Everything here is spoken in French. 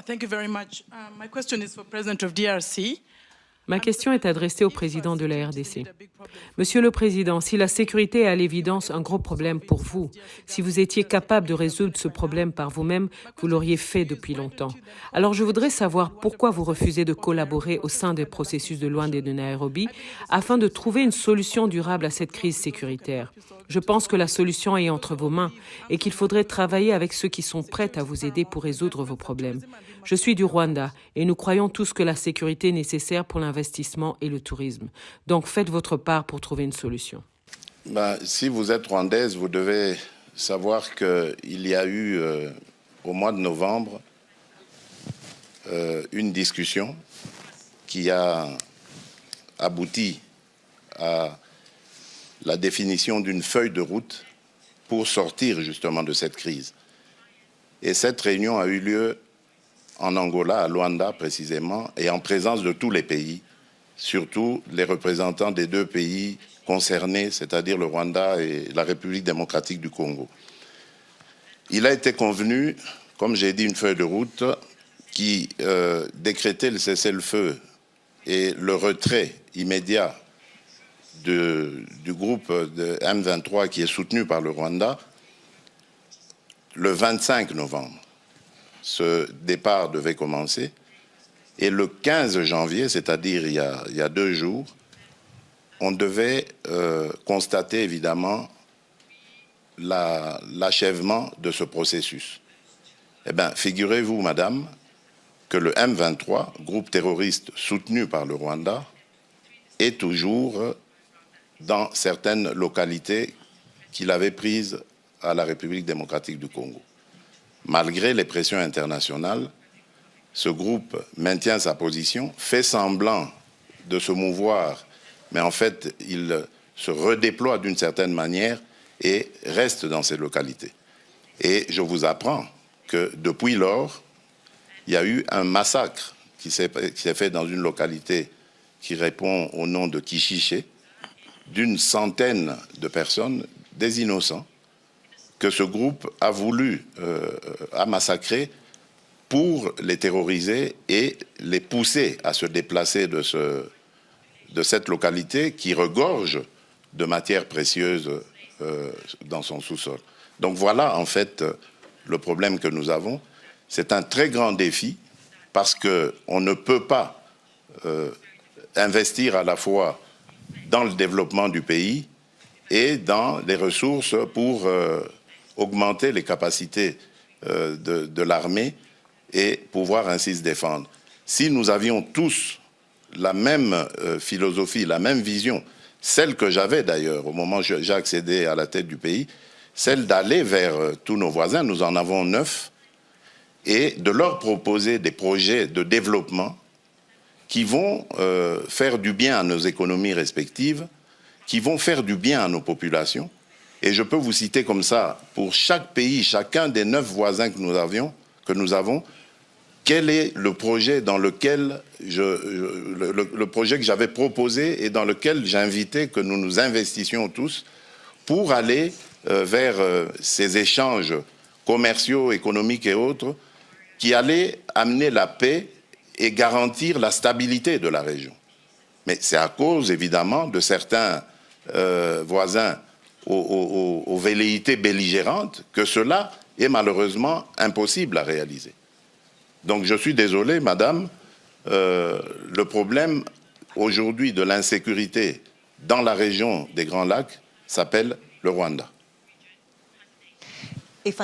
Thank you very much. My question is for President of DRC. Ma question est adressée au président de la RDC. Monsieur le Président, si la sécurité est à l'évidence un gros problème pour vous, si vous étiez capable de résoudre ce problème par vous-même, vous l'auriez fait depuis longtemps. Alors je voudrais savoir pourquoi vous refusez de collaborer au sein des processus de Luanda et de Nairobi afin de trouver une solution durable à cette crise sécuritaire. Je pense que la solution est entre vos mains et qu'il faudrait travailler avec ceux qui sont prêts à vous aider pour résoudre vos problèmes. Je suis du Rwanda et nous croyons tous que la sécurité est nécessaire pour l'investissement et le tourisme. Donc faites votre part pour trouver une solution. Si vous êtes rwandaise, vous devez savoir qu'il y a eu au mois de novembre une discussion qui a abouti à la définition d'une feuille de route pour sortir justement de cette crise. Et cette réunion a eu lieu en Angola, à Luanda précisément, et en présence de tous les pays, surtout les représentants des deux pays concernés, c'est-à-dire le Rwanda et la République démocratique du Congo. Il a été convenu, comme j'ai dit, une feuille de route qui décrétait le cessez-le-feu et le retrait immédiat du groupe de M23 qui est soutenu par le Rwanda le 25 novembre. Ce départ devait commencer et le 15 janvier, c'est-à-dire il y a 2 jours, on devait constater évidemment l'achèvement de ce processus. Eh bien, figurez-vous, madame, que le M23, groupe terroriste soutenu par le Rwanda, est toujours dans certaines localités qu'il avait prises à la République démocratique du Congo. Malgré les pressions internationales, ce groupe maintient sa position, fait semblant de se mouvoir, mais en fait, il se redéploie d'une certaine manière et reste dans ces localités. Et je vous apprends que depuis lors, il y a eu un massacre qui s'est fait dans une localité qui répond au nom de Kishiché, d'une centaine de personnes, des innocents, que ce groupe a voulu massacrer pour les terroriser et les pousser à se déplacer de cette localité qui regorge de matières précieuses dans son sous-sol. Donc voilà en fait le problème que nous avons. C'est un très grand défi parce qu'on ne peut pas investir à la fois dans le développement du pays et dans les ressources pour augmenter les capacités de l'armée et pouvoir ainsi se défendre. Si nous avions tous la même philosophie, la même vision, celle que j'avais d'ailleurs au moment où j'ai accédé à la tête du pays, celle d'aller vers tous nos voisins, nous en avons 9, et de leur proposer des projets de développement qui vont faire du bien à nos économies respectives, qui vont faire du bien à nos populations. Et je peux vous citer comme ça, pour chaque pays, chacun des 9 voisins que nous avons, quel est le projet dans lequel le projet que j'avais proposé et dans lequel j'invitais que nous nous investissions tous pour aller vers ces échanges commerciaux, économiques et autres qui allaient amener la paix et garantir la stabilité de la région. Mais c'est à cause, évidemment, de certains voisins aux velléités belligérantes que cela est malheureusement impossible à réaliser. Donc je suis désolé, madame, le problème aujourd'hui de l'insécurité dans la région des Grands Lacs s'appelle le Rwanda.